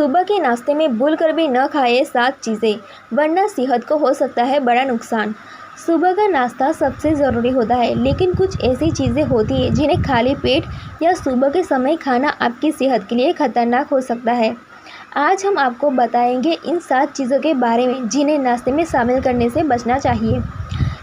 सुबह के नाश्ते में भूलकर भी न खाएं 7 चीज़ें, वरना सेहत को हो सकता है बड़ा नुकसान। सुबह का नाश्ता सबसे ज़रूरी होता है, लेकिन कुछ ऐसी चीज़ें होती हैं जिन्हें खाली पेट या सुबह के समय खाना आपकी सेहत के लिए खतरनाक हो सकता है। आज हम आपको बताएंगे इन 7 चीज़ों के बारे में जिन्हें नाश्ते में शामिल करने से बचना चाहिए।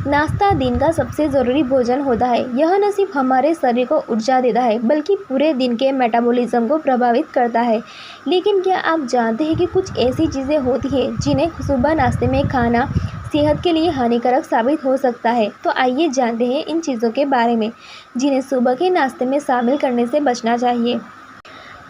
नाश्ता दिन का सबसे ज़रूरी भोजन होता है। यह न सिर्फ हमारे शरीर को ऊर्जा देता है, बल्कि पूरे दिन के मेटाबॉलिज्म को प्रभावित करता है। लेकिन क्या आप जानते हैं कि कुछ ऐसी चीज़ें होती हैं जिन्हें सुबह नाश्ते में खाना सेहत के लिए हानिकारक साबित हो सकता है? तो आइए जानते हैं इन चीज़ों के बारे में जिन्हें सुबह के नाश्ते में शामिल करने से बचना चाहिए।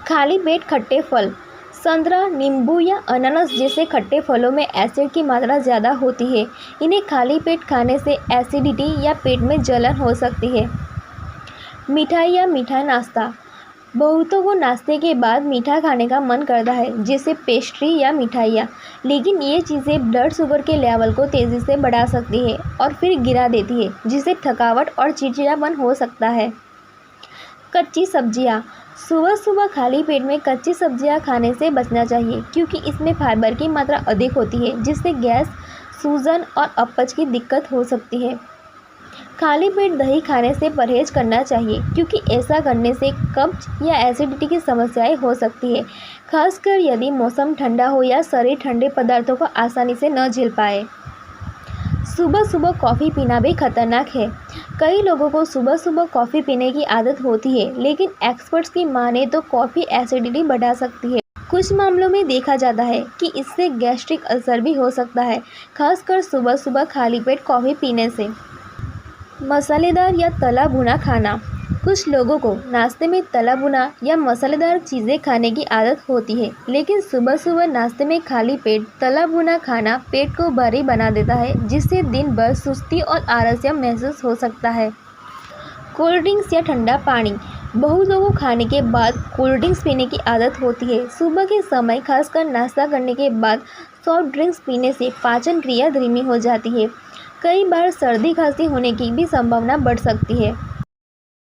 खाली पेट खट्टे फल। संतरा, नींबू या अनानास जैसे खट्टे फलों में एसिड की मात्रा ज़्यादा होती है। इन्हें खाली पेट खाने से एसिडिटी या पेट में जलन हो सकती है। मिठाई या मीठा नाश्ता। बहुतों को नाश्ते के बाद मीठा खाने का मन करता है, जैसे पेस्ट्री या मिठाइयाँ, लेकिन ये चीज़ें ब्लड शुगर के लेवल को तेज़ी से बढ़ा सकती है और फिर गिरा देती है, जिससे थकावट और चिड़चिड़ापन हो सकता है। कच्ची सब्जियाँ। सुबह सुबह खाली पेट में कच्ची सब्जियाँ खाने से बचना चाहिए, क्योंकि इसमें फाइबर की मात्रा अधिक होती है, जिससे गैस, सूजन और अपच की दिक्कत हो सकती है। खाली पेट दही खाने से परहेज करना चाहिए, क्योंकि ऐसा करने से कब्ज या एसिडिटी की समस्याएं हो सकती है, खासकर यदि मौसम ठंडा हो या शरीर ठंडे पदार्थों को आसानी से न झेल पाए। सुबह सुबह कॉफ़ी पीना भी खतरनाक है। कई लोगों को सुबह सुबह कॉफ़ी पीने की आदत होती है, लेकिन एक्सपर्ट्स की माने तो कॉफ़ी एसिडिटी बढ़ा सकती है। कुछ मामलों में देखा जाता है कि इससे गैस्ट्रिक अल्सर भी हो सकता है, खासकर सुबह सुबह खाली पेट कॉफ़ी पीने से। मसालेदार या तला भुना खाना। कुछ लोगों को नाश्ते में तला भुना या मसालेदार चीज़ें खाने की आदत होती है, लेकिन सुबह सुबह नाश्ते में खाली पेट तला भुना खाना पेट को भारी बना देता है, जिससे दिन भर सुस्ती और आलस्य महसूस हो सकता है। कोल्ड ड्रिंक्स या ठंडा पानी। बहुत लोगों को खाने के बाद कोल्ड ड्रिंक्स पीने की आदत होती है। सुबह के समय, खासकर नाश्ता करने के बाद सॉफ्ट ड्रिंक्स पीने से पाचन क्रिया धीमी हो जाती है। कई बार सर्दी खांसी होने की भी संभावना बढ़ सकती है।